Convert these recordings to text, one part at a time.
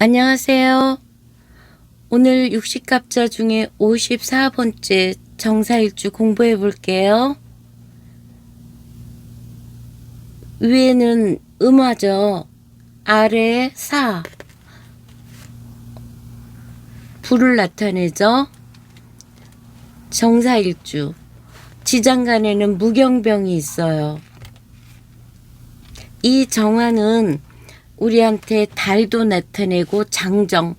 안녕하세요. 오늘 육식갑자 중에 54번째 정사일주 공부해 볼게요. 위에는 음화죠. 아래 사. 불을 나타내죠. 정사일주. 지장간에는 무경병이 있어요. 이 정화는 우리한테 달도 나타내고 장정,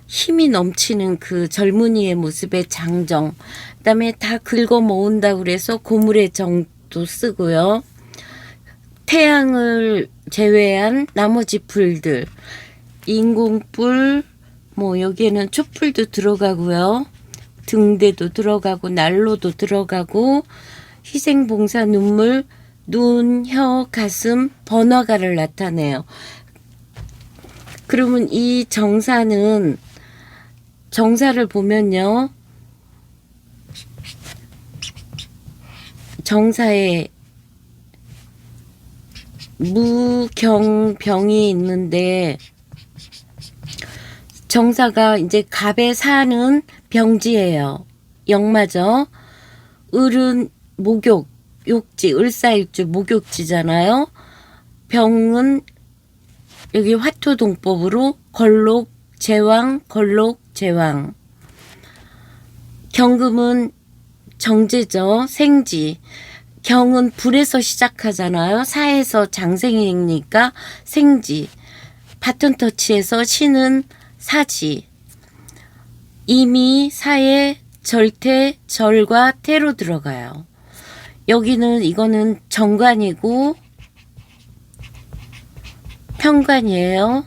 힘이 넘치는 그 젊은이의 모습의 장정, 그 다음에 다 긁어 모은다고 그래서 고물의 정도 쓰고요. 태양을 제외한 나머지 불들, 인공불, 여기에는 촛불도 들어가고요. 등대도 들어가고 난로도 들어가고 희생봉사 눈물, 눈, 혀, 가슴, 번화가를 나타내요. 그러면 이 정사는 정사를 보면요. 정사에 무경병이 있는데 정사가 이제 갑에 사는 병지예요. 역마죠. 을은 목욕, 욕지, 을사일주 목욕지잖아요. 병은 여기 화토동법으로 걸록, 제왕, 걸록, 제왕. 경금은 정제죠. 생지. 경은 불에서 시작하잖아요. 사에서 장생이니까 생지. 바톤터치에서 신은 사지. 이미 사에 절태, 절과 태로 들어가요. 여기는 이거는 정관이고 편관이에요.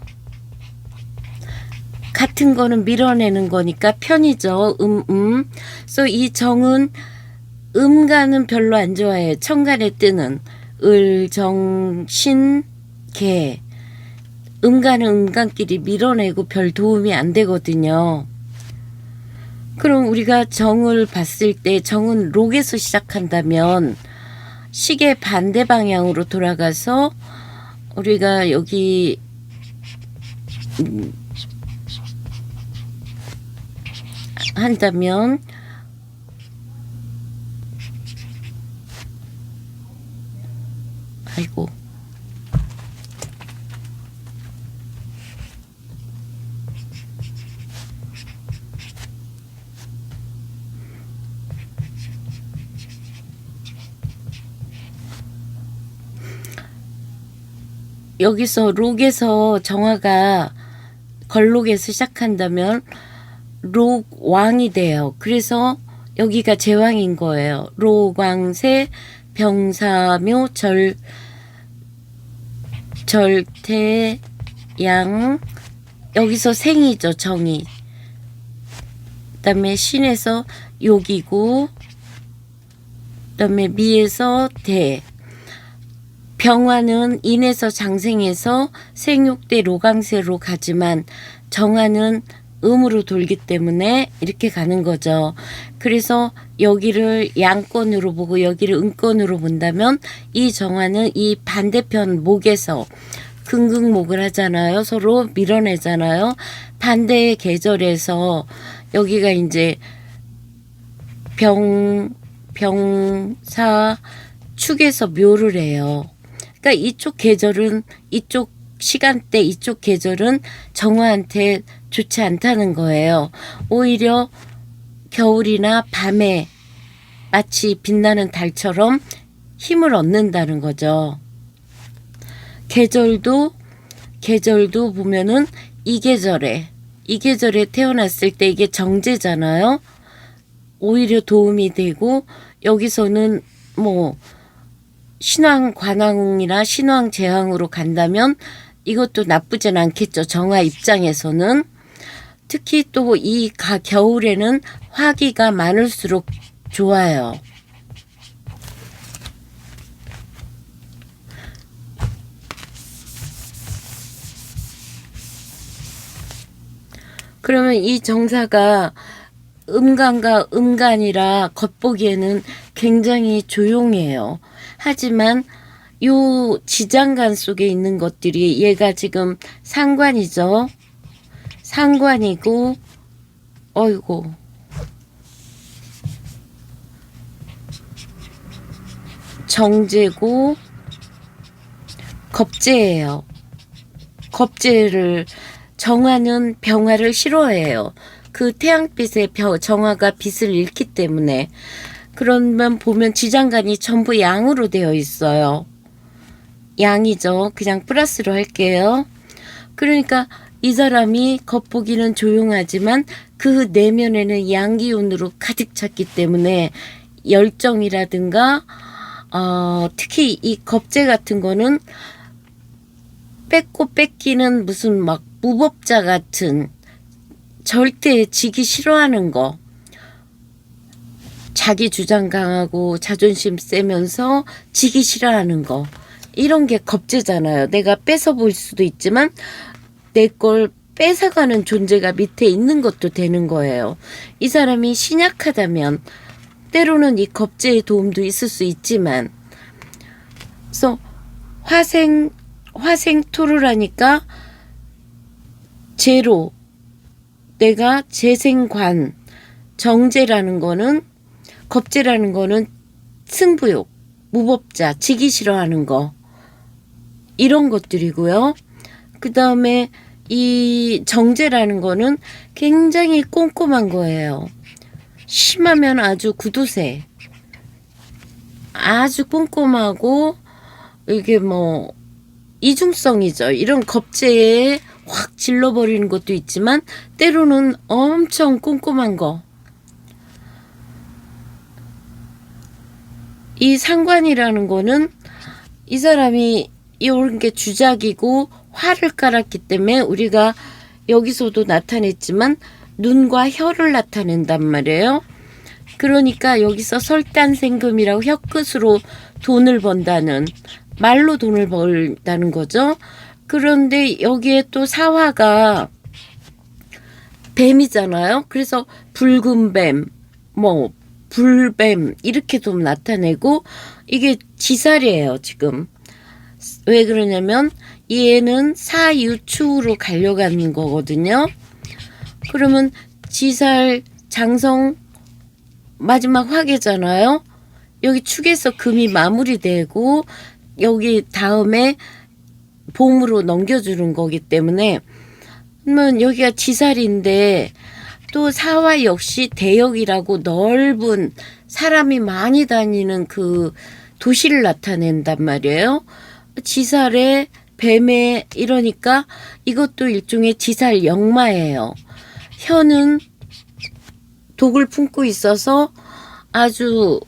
같은 거는 밀어내는 거니까 편이죠. 그래서 이 정은 음간은 별로 안 좋아해요. 천간에 뜨는 을, 정, 신, 개. 음간은 음간끼리 밀어내고 별 도움이 안 되거든요. 그럼 우리가 정을 봤을 때 정은 록에서 시작한다면 시계 반대 방향으로 돌아가서 우리가 여기 한다면 아이고 여기서 록에서 정화가 걸록에서 시작한다면 록 왕이 돼요. 그래서 여기가 제왕인 거예요. 록왕세 병사묘 절태양 여기서 생이죠. 정이. 그다음에 신에서 욕이고 그다음에 미에서 대. 병화는 인에서 장생에서 생육대 로강세로 가지만 정화는 음으로 돌기 때문에 이렇게 가는 거죠. 그래서 여기를 양권으로 보고 여기를 음권으로 본다면 이 정화는 이 반대편 목에서 긍긍목을 하잖아요. 서로 밀어내잖아요. 반대의 계절에서 여기가 이제 병사 축에서 묘를 해요. 그러니까 이쪽 계절은 이쪽 시간대 이쪽 계절은 정화한테 좋지 않다는 거예요. 오히려 겨울이나 밤에 마치 빛나는 달처럼 힘을 얻는다는 거죠. 계절도 보면은 이 계절에 태어났을 때 이게 정제잖아요. 오히려 도움이 되고 여기서는 신왕 관왕이나 신왕 제왕으로 간다면 이것도 나쁘진 않겠죠. 정화 입장에서는. 특히 또 이 겨울에는 화기가 많을수록 좋아요. 그러면 이 정사가 음간과 음간이라 겉보기에는 굉장히 조용해요. 하지만 요 지장간 속에 있는 것들이 얘가 지금 상관이죠. 상관이고, 어이고. 정제고, 겁재예요. 겁재를, 정화는 병화를 싫어해요. 그 태양빛에 정화가 빛을 잃기 때문에. 그러면 보면 지장간이 전부 양으로 되어 있어요. 양이죠. 그냥 플러스로 할게요. 그러니까 이 사람이 겉보기는 조용하지만 그 내면에는 양기운으로 가득 찼기 때문에 열정이라든가 특히 이 겁재 같은 거는 뺏고 뺏기는 무슨 막 무법자 같은 절대 지기 싫어하는 거. 자기 주장 강하고 자존심 세면서 지기 싫어하는 거. 이런 게 겁재잖아요. 내가 뺏어볼 수도 있지만 내 걸 뺏어가는 존재가 밑에 있는 것도 되는 거예요. 이 사람이 신약하다면 때로는 이 겁재의 도움도 있을 수 있지만, 그래서 화생토를 제로, 내가 재생관, 정제라는 거는, 겁재라는 거는 승부욕, 무법자, 지기 싫어하는 거, 이런 것들이고요. 그 다음에 이 정제라는 거는 굉장히 꼼꼼한 거예요. 심하면 아주 구두쇠, 아주 꼼꼼하고, 이게 뭐 이중성이죠. 이런 겁재에 확 질러버리는 것도 있지만 때로는 엄청 꼼꼼한 거. 이 상관이라는 거는 이 사람이 이런 게 주작이고 화를 깔았기 때문에 우리가 여기서도 나타냈지만 눈과 혀를 나타낸단 말이에요. 그러니까 여기서 설단생금이라고 혀끝으로 돈을 번다는, 말로 돈을 벌다는 거죠. 그런데 여기에 또 사화가 뱀이잖아요. 그래서 붉은 뱀, 뭐 불뱀 이렇게 좀 나타내고, 이게 지살이에요 지금. 왜 그러냐면 얘는 사유추로 가려고 하는 거거든요. 그러면 지살 장성 마지막 화계잖아요. 여기 축에서 금이 마무리되고 여기 다음에 봄으로 넘겨주는 거기 때문에, 그러면 여기가 지살인데 또 사화 역시 대역이라고 넓은 사람이 많이 다니는 그 도시를 나타낸단 말이에요. 지살에 뱀에 이러니까 이것도 일종의 지살 역마예요. 혀는 독을 품고 있어서 아주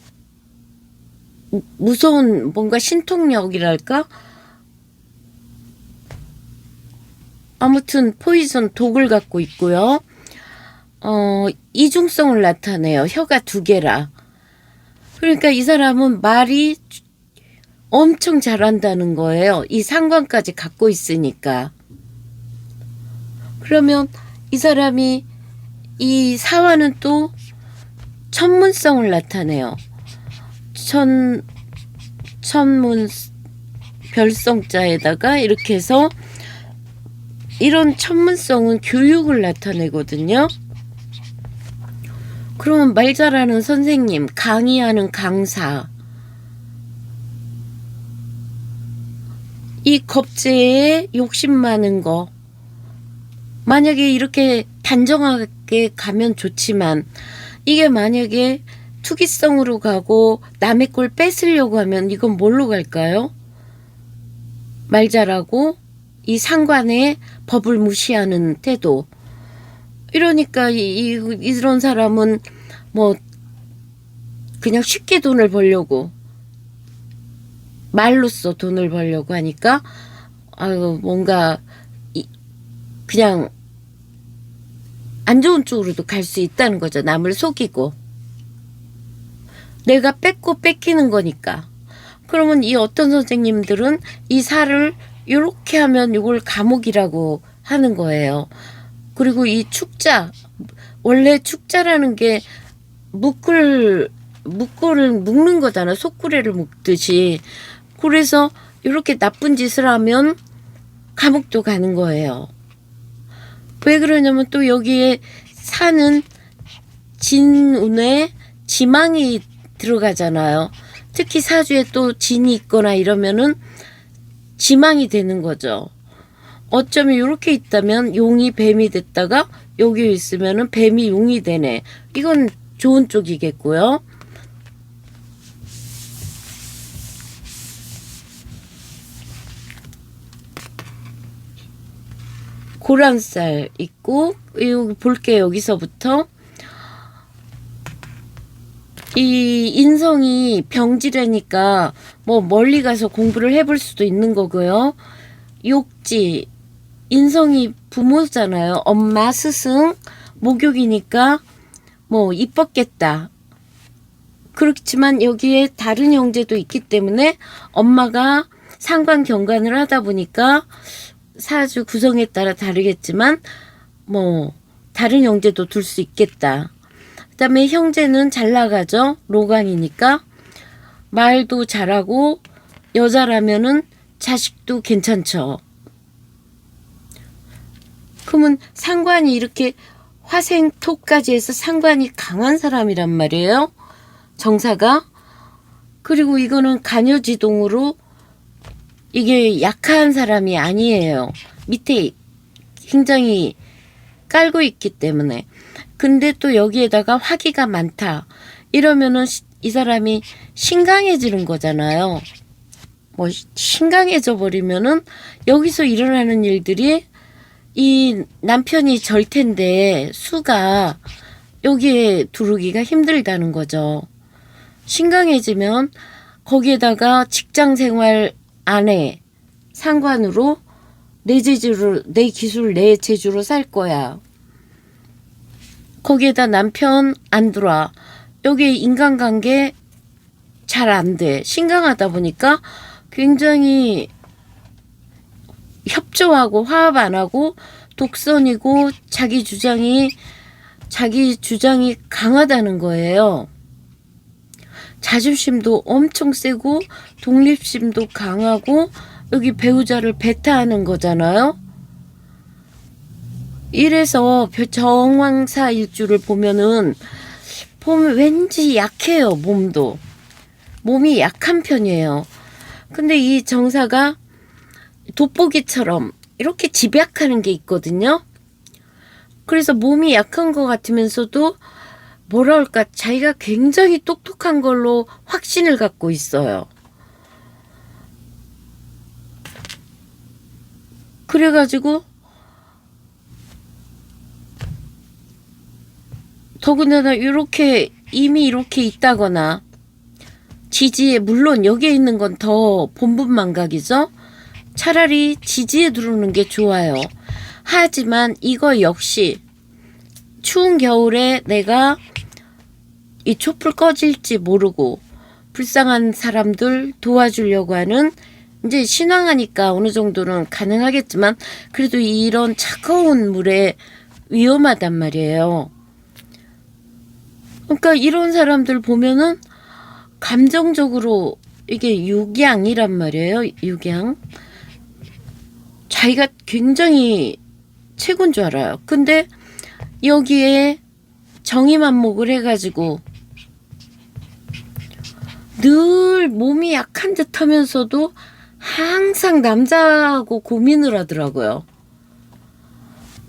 무서운 뭔가 신통력이랄까? 아무튼 포이즌 독을 갖고 있고요. 이중성을 나타내요. 혀가 두 개라. 그러니까 이 사람은 말이 엄청 잘한다는 거예요. 이 상관까지 갖고 있으니까. 그러면 이 사람이 이 사화는 또 천문성을 나타내요. 천문 별성자에다가 이렇게 해서 이런 천문성은 교육을 나타내거든요. 그러면 말 잘하는 선생님, 강의하는 강사, 이 겁재에 욕심 많은 거, 만약에 이렇게 단정하게 가면 좋지만 이게 만약에 투기성으로 가고 남의 걸 뺏으려고 하면 이건 뭘로 갈까요? 말 잘하고 이 상관의 법을 무시하는 태도. 이러니까 이런 사람은 뭐 그냥 쉽게 돈을 벌려고, 말로써 돈을 벌려고 하니까 아유 뭔가 그냥 안 좋은 쪽으로도 갈 수 있다는 거죠. 남을 속이고. 내가 뺏고 뺏기는 거니까. 그러면 이 어떤 선생님들은 이 살을 이렇게 하면 이걸 감옥이라고 하는 거예요. 그리고 이 축자, 원래 축자라는 게 묶고를 묶는 거잖아. 속구레를 묶듯이. 그래서 이렇게 나쁜 짓을 하면 감옥도 가는 거예요. 왜 그러냐면 또 여기에 사는 진운에 지망이 들어가잖아요. 특히 사주에 또 진이 있거나 이러면은 지망이 되는 거죠. 어쩌면 이렇게 있다면 용이 뱀이 됐다가 여기 있으면은 뱀이 용이 되네. 이건 좋은 쪽이겠고요. 고란살 있고, 여기 볼게요. 여기서부터 이 인성이 병지라니까 뭐 멀리 가서 공부를 해볼 수도 있는 거고요. 욕지, 인성이 부모잖아요. 엄마, 스승, 목욕이니까 뭐 이뻤겠다. 그렇지만 여기에 다른 형제도 있기 때문에 엄마가 상관 경관을 하다 보니까 사주 구성에 따라 다르겠지만 뭐 다른 형제도 둘 수 있겠다. 그다음에 형제는 잘 나가죠. 로간이니까 말도 잘하고 여자라면은 자식도 괜찮죠. 그러면 상관이 이렇게 화생토까지 해서 상관이 강한 사람이란 말이에요. 정사가. 그리고 이거는 간여지동으로 이게 약한 사람이 아니에요. 밑에 굉장히 깔고 있기 때문에. 근데 또 여기에다가 화기가 많다. 이러면은 이 사람이 신강해지는 거잖아요. 뭐 신강해져 버리면은 여기서 일어나는 일들이 이 남편이 절텐데 수가 여기에 두르기가 힘들다는 거죠. 신강해지면 거기에다가 직장생활 안에 상관으로 내 재주로, 내 기술, 내 재주로 살 거야. 거기에다 남편 안 들어와. 여기 인간관계 잘 안 돼. 신강하다 보니까 굉장히 협조하고 화합 안 하고 독선이고 자기 주장이 강하다는 거예요. 자존심도 엄청 세고 독립심도 강하고 여기 배우자를 배타하는 거잖아요. 이래서 정황사 일주를 보면 왠지 약해요. 몸이 약한 편이에요. 근데 이 정사가 돋보기처럼 이렇게 집약하는 게 있거든요. 그래서 몸이 약한 것 같으면서도 뭐랄까 자기가 굉장히 똑똑한 걸로 확신을 갖고 있어요. 그래가지고 더군다나 이미 이렇게 있다거나 지지에 물론 여기에 있는 건 더 본분망각이죠. 차라리 지지에 들어오는 게 좋아요. 하지만 이거 역시 추운 겨울에 내가 이 촛불 꺼질지 모르고 불쌍한 사람들 도와주려고 하는 이제 신앙하니까 어느 정도는 가능하겠지만 그래도 이런 차가운 물에 위험하단 말이에요. 그러니까 이런 사람들 보면은 감정적으로 이게 육양이란 말이에요. 육양. 자기가 굉장히 최고인 줄 알아요. 근데 여기에 정의만목을 해가지고 늘 몸이 약한 듯 하면서도 항상 남자하고 고민을 하더라고요.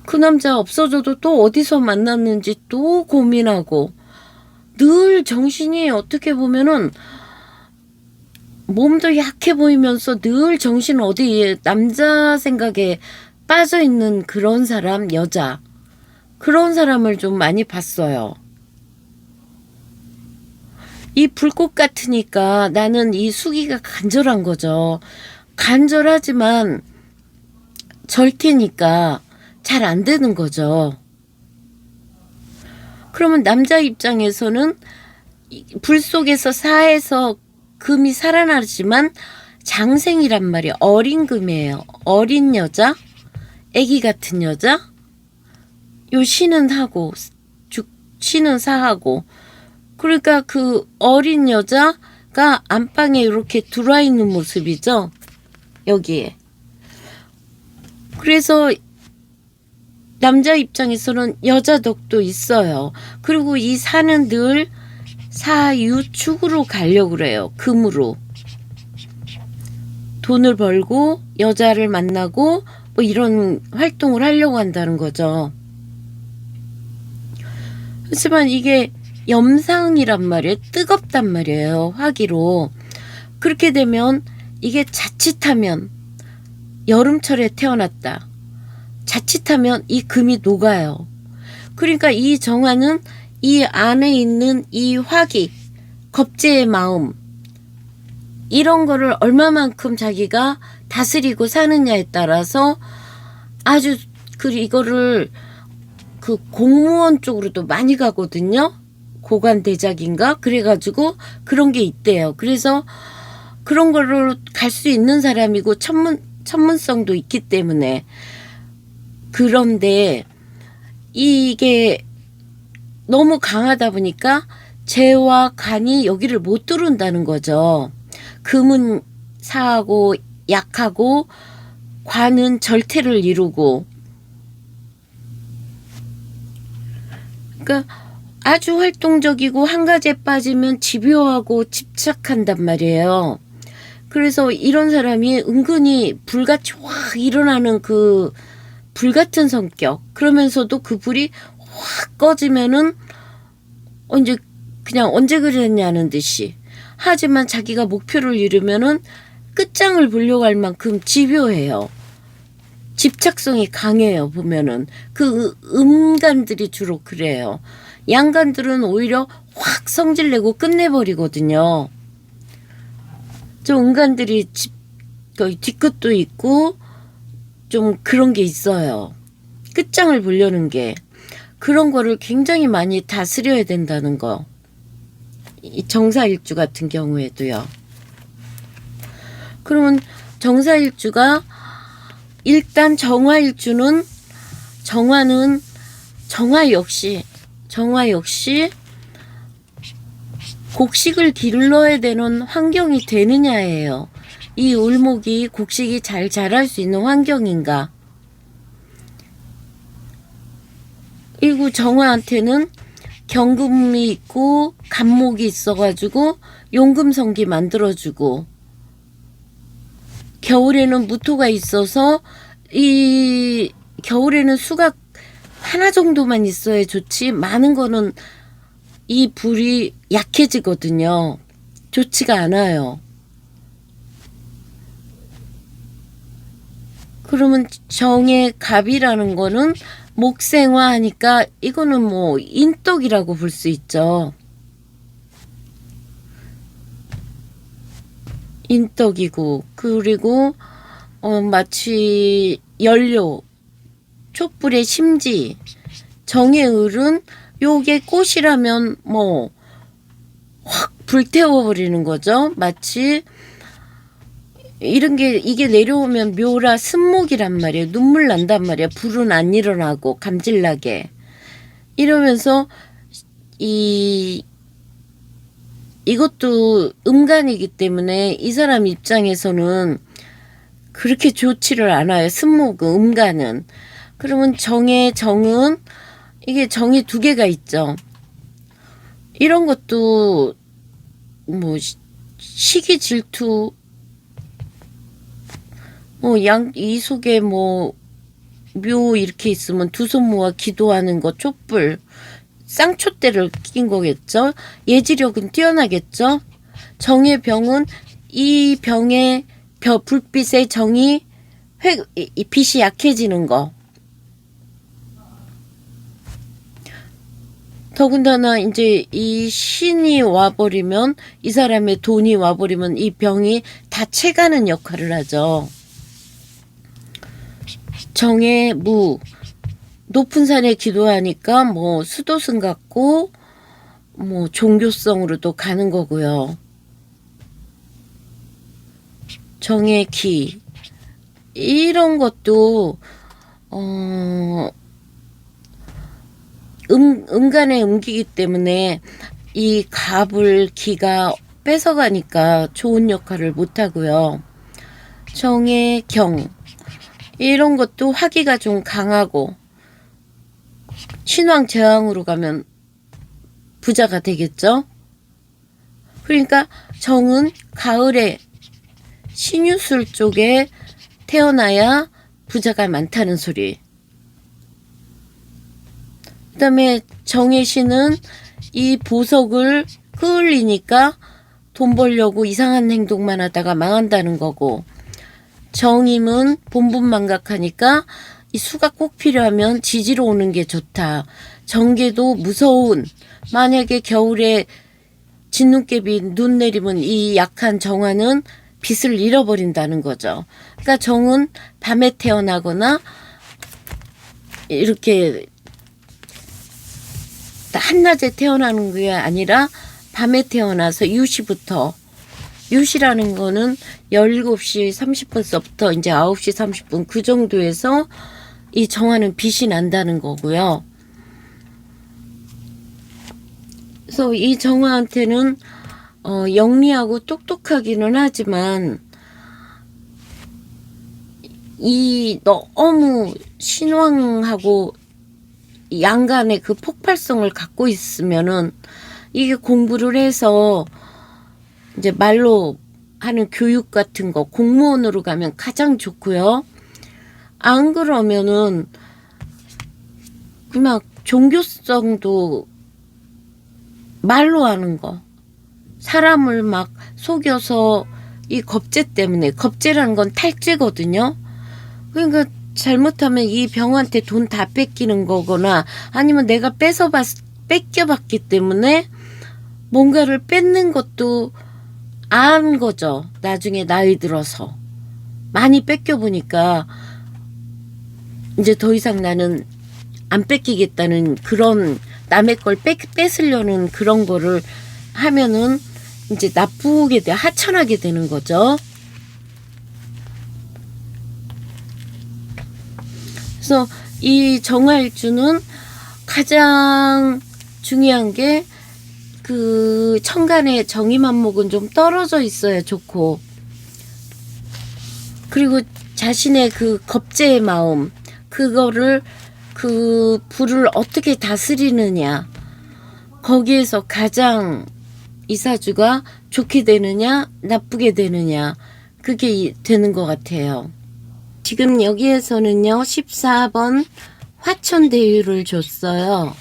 그 남자 없어져도 또 어디서 만났는지 또 고민하고 늘 정신이 어떻게 보면은 몸도 약해 보이면서 늘 정신 어디에 남자 생각에 빠져 있는 그런 사람, 여자. 그런 사람을 좀 많이 봤어요. 이 불꽃 같으니까 나는 이 수기가 간절한 거죠. 간절하지만 절테니까 잘 안 되는 거죠. 그러면 남자 입장에서는 불 속에서 사에서 금이 살아나지만 장생이란 말이에요. 어린 금이에요. 어린 여자, 애기 같은 여자. 요 신은 하고 신은 사하고 그러니까 그 어린 여자가 안방에 이렇게 들어와 있는 모습이죠. 여기에. 그래서 남자 입장에서는 여자 덕도 있어요. 그리고 이 사는 늘 사유축으로 가려고 그래요. 금으로. 돈을 벌고 여자를 만나고 뭐 이런 활동을 하려고 한다는 거죠. 하지만 이게 염상이란 말이에요. 뜨겁단 말이에요. 화기로. 그렇게 되면 이게 자칫하면 여름철에 태어났다. 자칫하면 이 금이 녹아요. 그러니까 이 정화는 이 안에 있는 이 화기, 겁재의 마음, 이런 거를 얼마만큼 자기가 다스리고 사느냐에 따라서 아주 이거를 그 공무원 쪽으로도 많이 가거든요. 고관대작인가? 그래가지고 그런 게 있대요. 그래서 그런 거를 갈 수 있는 사람이고 천문성도 있기 때문에. 그런데 이게 너무 강하다 보니까 재와 간이 여기를 못 들어온다는 거죠. 금은 사하고 약하고 관은 절퇴를 이루고. 그러니까 아주 활동적이고 한 가지에 빠지면 집요하고 집착한단 말이에요. 그래서 이런 사람이 은근히 불같이 확 일어나는 그 불같은 성격. 그러면서도 그 불이 확 꺼지면은 이제 그냥 언제 그랬냐는 듯이. 하지만 자기가 목표를 이루면은 끝장을 보려고 할 만큼 집요해요. 집착성이 강해요. 보면은 그 음간들이 주로 그래요. 양간들은 오히려 확 성질내고 끝내버리거든요. 좀 음간들이 뒤끝도 있고 좀 그런 게 있어요. 끝장을 보려는 게. 그런 거를 굉장히 많이 다스려야 된다는 거. 이 정사일주 같은 경우에도요. 그러면 정사일주가 일단 정화일주는 정화 역시 곡식을 길러야 되는 환경이 되느냐예요. 이 울목이 곡식이 잘 자랄 수 있는 환경인가. 그리고 정화한테는 경금이 있고 간목이 있어가지고 용금성기 만들어주고, 겨울에는 무토가 있어서 이 겨울에는 수가 하나 정도만 있어야 좋지, 많은 거는 이 불이 약해지거든요. 좋지가 않아요. 그러면 정의 갑이라는 거는 목생화하니까 이거는 뭐 인덕이라고 볼 수 있죠. 인덕이고, 그리고 마치 연료, 촛불의 심지, 정의 을은 요게 꽃이라면 뭐 확 불태워버리는 거죠. 마치 이런 게, 이게 내려오면 묘라 쓴목이란 말이에요. 눈물 난단 말이에요. 불은 안 일어나고 감질나게. 이러면서 이것도 음간이기 때문에 이 사람 입장에서는 그렇게 좋지를 않아요. 쓴목은, 음간은. 그러면 정의 정은, 이게 정이 두 개가 있죠. 이런 것도 뭐 시기 질투, 이 속에 묘 이렇게 있으면 두 손 모아 기도하는 거, 촛불, 쌍초대를 낀 거겠죠. 예지력은 뛰어나겠죠. 정의 병은 이 병의 불빛의 정이 이 빛이 약해지는 거. 더군다나 이제 이 신이 와버리면, 이 사람의 돈이 와버리면 이 병이 다 채가는 역할을 하죠. 정의 무, 높은 산에 기도하니까 뭐 수도승 같고 뭐 종교성으로도 가는 거고요. 정의 기, 이런 것도 음간의 음기기 때문에 이 갑을 기가 뺏어가니까 좋은 역할을 못하고요. 정의 경, 이런 것도 화기가 좀 강하고 신왕 제왕으로 가면 부자가 되겠죠. 그러니까 정은 가을에 신유술 쪽에 태어나야 부자가 많다는 소리. 그 다음에 정의 신은 이 보석을 끌리니까 돈 벌려고 이상한 행동만 하다가 망한다는 거고, 정임은 본분망각하니까 이 수가 꼭 필요하면 지지로 오는 게 좋다. 정계도 무서운, 만약에 겨울에 진눈깨비 눈 내리면 이 약한 정화는 빛을 잃어버린다는 거죠. 그러니까 정은 밤에 태어나거나 이렇게 한낮에 태어나는 게 아니라 밤에 태어나서 유시부터, 유시라는 거는 17시 30분서부터 이제 9시 30분 그 정도에서 이 정화는 빛이 난다는 거고요. 그래서 이 정화한테는 영리하고 똑똑하기는 하지만 이 너무 신왕하고 양간의 그 폭발성을 갖고 있으면은 이게 공부를 해서 이제 말로 하는 교육 같은 거 공무원으로 가면 가장 좋고요. 안 그러면은 그냥 종교성도 말로 하는 거, 사람을 막 속여서 이 겁제 때문에, 겁제라는 건 탈제거든요. 그러니까 잘못하면 이 병한테 돈 다 뺏기는 거거나 아니면 내가 뺏겨봤기 때문에 뭔가를 뺏는 것도 안 거죠. 나중에 나이 들어서 많이 뺏겨보니까 이제 더 이상 나는 안 뺏기겠다는 그런 남의 걸 뺏으려는 그런 거를 하면은 이제 나쁘게 하천하게 되는 거죠. 그래서 이 정화일주는 가장 중요한 게 그 천간의 정의만목은 좀 떨어져 있어야 좋고, 그리고 자신의 그 겁제의 마음, 그거를 그 불을 어떻게 다스리느냐, 거기에서 가장 이사주가 좋게 되느냐 나쁘게 되느냐, 그게 되는 것 같아요. 지금 여기에서는요 14번 화천대유를 줬어요.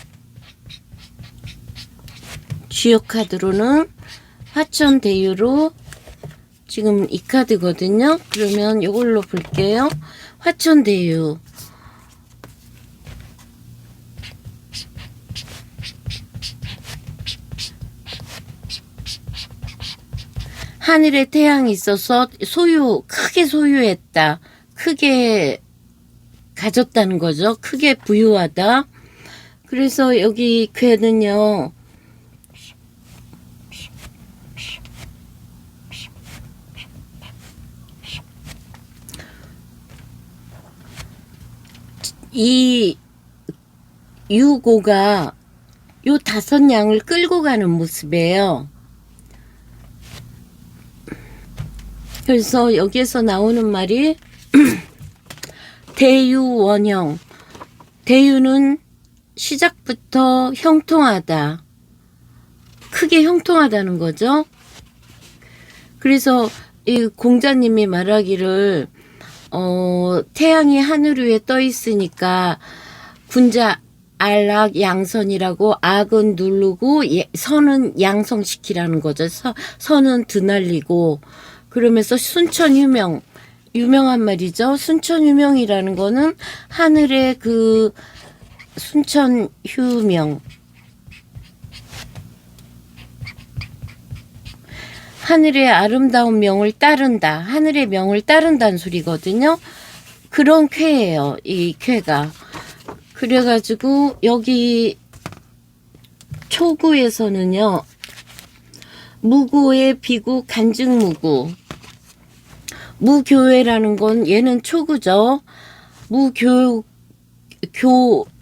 주요 카드로는 화천대유로 지금 이 카드거든요. 그러면 이걸로 볼게요. 화천대유. 하늘에 태양이 있어서 크게 소유했다. 크게 가졌다는 거죠. 크게 부유하다. 그래서 여기 괴는요. 이 유고가 요 5양을 끌고 가는 모습이에요. 그래서 여기에서 나오는 말이 대유원형. 대유는 시작부터 형통하다. 크게 형통하다는 거죠. 그래서 이 공자님이 말하기를 태양이 하늘 위에 떠 있으니까 군자 안락 양선이라고, 악은 누르고 선은 양성시키라는 거죠. 선은 드날리고, 그러면서 순천휴명, 유명한 말이죠. 순천휴명이라는 거는 하늘의 그 순천휴명, 하늘의 아름다운 명을 따른다, 하늘의 명을 따른다는 소리거든요. 그런 쾌예요, 이 쾌가. 그래가지고 여기 초구에서는요, 무고의 비구 간증무구. 무교회라는 건 얘는 초구죠.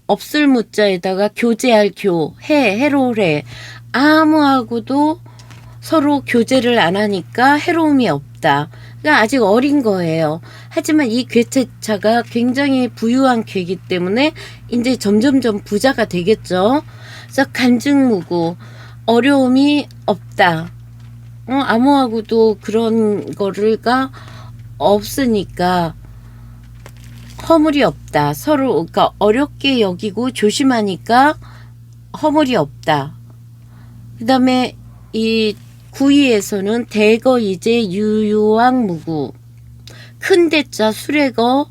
없을 무자에다가 교제할 해로울해. 아무하고도 서로 교제를 안 하니까 해로움이 없다. 그러니까 아직 어린 거예요. 하지만 이 괴체차가 굉장히 부유한 괴이기 때문에 이제 점점점 부자가 되겠죠. 그래서 간증무구, 어려움이 없다. 아무하고도 그런 거가 없으니까 허물이 없다. 서로 그러니까 어렵게 여기고 조심하니까 허물이 없다. 그다음에 이 구이에서는 대거 이제 유유왕무구, 큰 대자 수레거,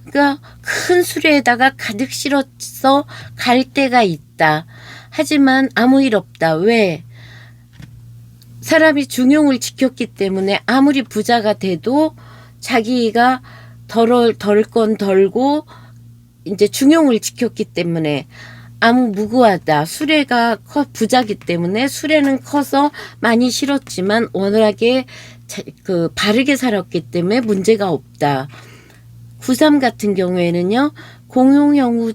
그러니까 큰 수레에다가 가득 실어서 갈 데가 있다. 하지만 아무 일 없다. 왜? 사람이 중용을 지켰기 때문에 아무리 부자가 돼도 자기가 덜 건 덜고 이제 중용을 지켰기 때문에 아무 무구하다. 수레가 부자기 때문에 수레는 커서 많이 실었지만 워낙에 바르게 살았기 때문에 문제가 없다. 93 같은 경우에는요. 공용영우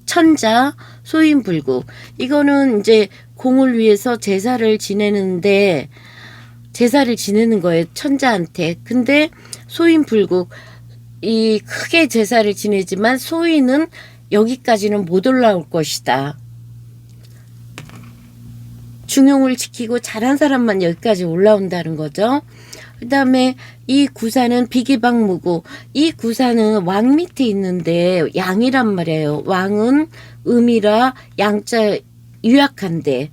천자 소인불국. 이거는 이제 공을 위해서 제사를 지내는 거예요. 천자한테. 근데 소인불국, 이 크게 제사를 지내지만 소인은 여기까지는 못 올라올 것이다. 중용을 지키고 잘한 사람만 여기까지 올라온다는 거죠. 그 다음에 이 구사는 비기방무구. 이 구사는 왕 밑에 있는데 양이란 말이에요. 왕은 음이라 양자 유약한데.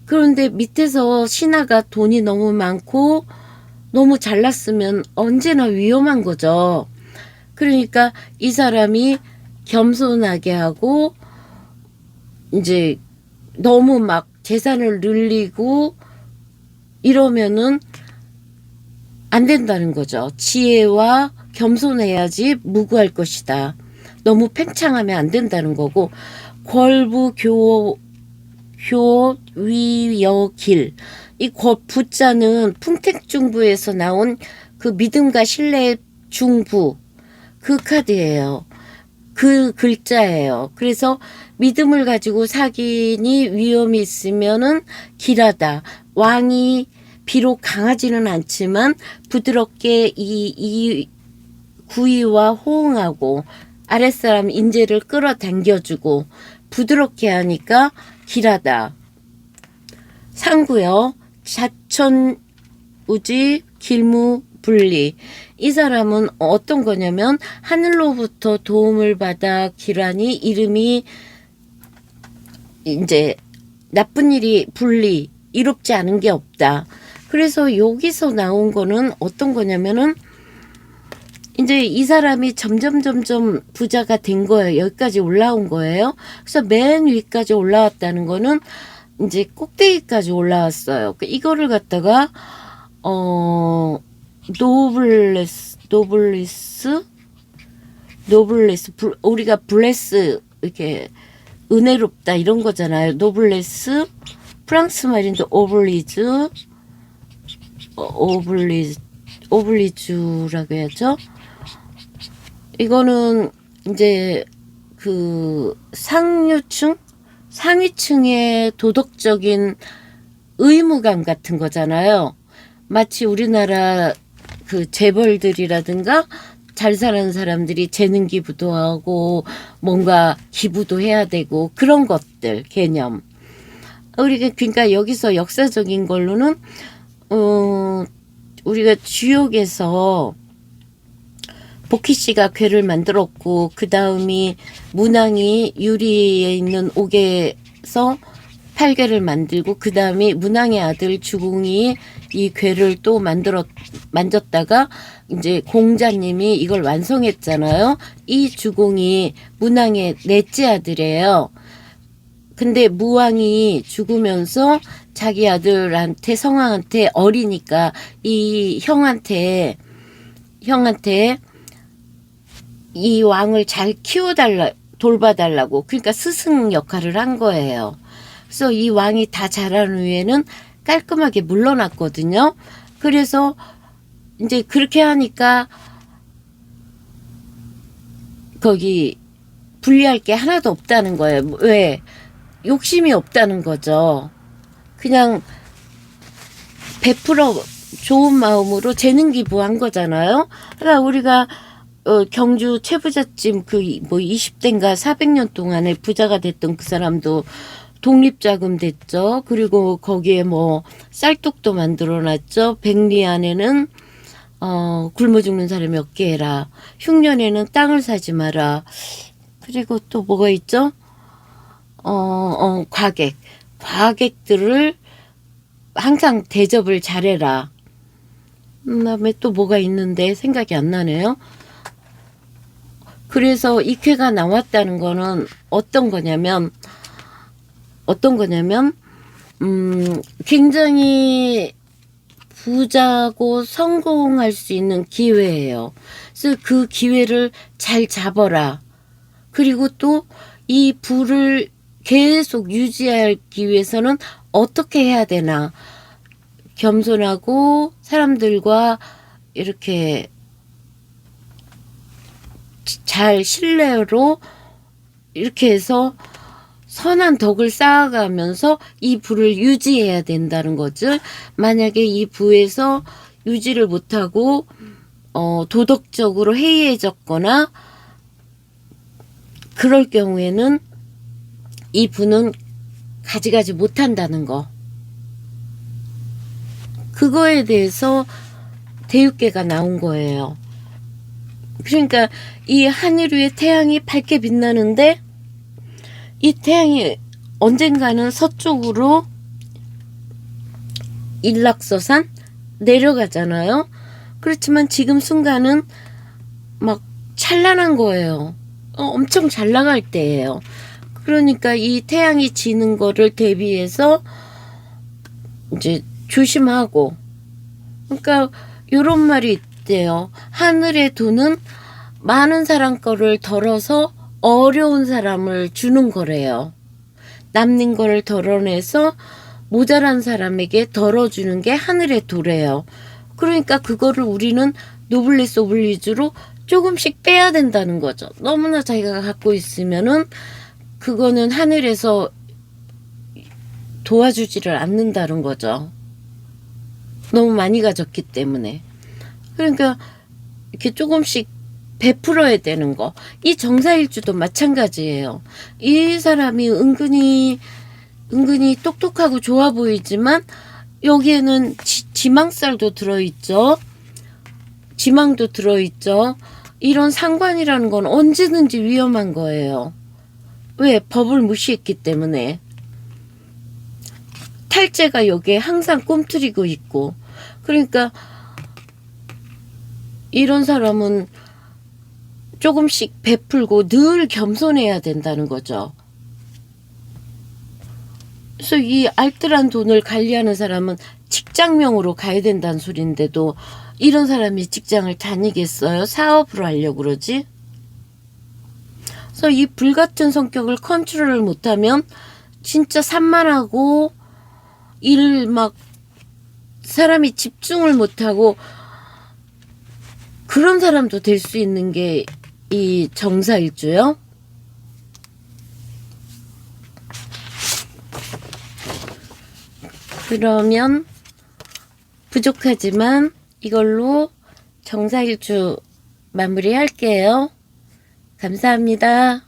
그런데 밑에서 신하가 돈이 너무 많고 너무 잘났으면 언제나 위험한 거죠. 그러니까 이 사람이 겸손하게 하고 이제 너무 막 재산을 늘리고 이러면은 안 된다는 거죠. 지혜와 겸손해야지 무구할 것이다. 너무 팽창하면 안 된다는 거고, 궐부교위여길, 이 부자는 풍택중부에서 나온 그 믿음과 신뢰의 중부, 그 카드예요. 그 글자예요. 그래서 믿음을 가지고 사귀니 위험이 있으면은 길하다. 왕이 비록 강하지는 않지만 부드럽게 이 구이와 호응하고 아랫사람 인재를 끌어당겨주고 부드럽게 하니까 길하다. 상구요. 자천우지 길무분리. 이 사람은 어떤 거냐면 하늘로부터 도움을 받아 길하니 이름이 이제 나쁜 일이 분리, 이롭지 않은 게 없다. 그래서 여기서 나온 거는 어떤 거냐면은 이제 이 사람이 점점 부자가 된 거예요. 여기까지 올라온 거예요. 그래서 맨 위까지 올라왔다는 거는 이제 꼭대기까지 올라왔어요. 이거를 갖다가 노블리스 우리가 블레스 이렇게 은혜롭다 이런 거잖아요. 노블레스 프랑스 말인데 오블리주라고 해야죠. 이거는 이제 그 상위층의 도덕적인 의무감 같은 거잖아요. 마치 우리나라 그 재벌들이라든가 잘 사는 사람들이 재능 기부도 하고 뭔가 기부도 해야 되고 그런 것들 개념. 그러니까 여기서 역사적인 걸로는 우리가 주역에서 복희 씨가 괴를 만들었고 그 다음이 문왕이 유리에 있는 옥에서 팔괘를 만들고 그 다음에 문왕의 아들 주공이 이 괴를 또 만졌다가 이제 공자님이 이걸 완성했잖아요. 이 주공이 문왕의 넷째 아들이에요. 근데 무왕이 죽으면서 자기 아들한테 성왕한테 어리니까 이 형한테 이 왕을 잘 돌봐달라고 그러니까 스승 역할을 한 거예요. 그래서 이 왕이 다 자란 후에는 깔끔하게 물러났거든요. 그래서 이제 그렇게 하니까 거기 분리할 게 하나도 없다는 거예요. 왜? 욕심이 없다는 거죠. 그냥 좋은 마음으로 재능 기부한 거잖아요. 그러니까 우리가 경주 최부잣집 그 뭐 20대인가 400년 동안에 부자가 됐던 그 사람도 독립자금 됐죠. 그리고 거기에 뭐 쌀국도 만들어놨죠. 백리 안에는 굶어 죽는 사람이 없게 해라. 흉년에는 땅을 사지 마라. 그리고 또 뭐가 있죠? 과객들을 항상 대접을 잘해라. 그다음에 또 뭐가 있는데 생각이 안 나네요. 그래서 익회가 나왔다는 거는 어떤 거냐면 굉장히 부자고 성공할 수 있는 기회예요. 그래서 그 기회를 잘 잡아라. 그리고 또 이 부를 계속 유지하기 위해서는 어떻게 해야 되나. 겸손하고 사람들과 이렇게 잘 신뢰로 이렇게 해서 선한 덕을 쌓아가면서 이 부를 유지해야 된다는 거죠. 만약에 이 부에서 유지를 못하고 도덕적으로 해이해졌거나 그럴 경우에는 이 부는 가지가지 못한다는 거. 그거에 대해서 대육계가 나온 거예요. 그러니까 이 하늘 위에 태양이 밝게 빛나는데 이 태양이 언젠가는 서쪽으로 일락서산 내려가잖아요. 그렇지만 지금 순간은 막 찬란한 거예요. 엄청 잘 나갈 때예요. 그러니까 이 태양이 지는 거를 대비해서 이제 조심하고. 그러니까 요런 말이 있대요. 하늘의 돈은 많은 사람 거를 덜어서 어려운 사람을 주는 거래요. 남는 거를 덜어내서 모자란 사람에게 덜어주는 게 하늘의 도래요. 그러니까 그거를 우리는 노블리스 오블리주로 조금씩 빼야 된다는 거죠. 너무나 자기가 갖고 있으면은 그거는 하늘에서 도와주지를 않는다는 거죠. 너무 많이 가졌기 때문에. 그러니까 이렇게 조금씩 베풀어야 되는 거. 이 정사일주도 마찬가지예요. 이 사람이 은근히 똑똑하고 좋아 보이지만 여기에는 지망살도 들어있죠. 지망도 들어있죠. 이런 상관이라는 건 언제든지 위험한 거예요. 왜? 법을 무시했기 때문에. 탈재가 여기에 항상 꿈틀이고 있고. 그러니까 이런 사람은 조금씩 베풀고 늘 겸손해야 된다는 거죠. 그래서 이 알뜰한 돈을 관리하는 사람은 직장명으로 가야 된다는 소리인데도 이런 사람이 직장을 다니겠어요? 사업을 하려고 그러지? 그래서 이 불같은 성격을 컨트롤을 못하면 진짜 산만하고 일 막 사람이 집중을 못하고 그런 사람도 될 수 있는 게 이 정사일주요. 그러면 부족하지만 이걸로 정사일주 마무리할게요. 감사합니다.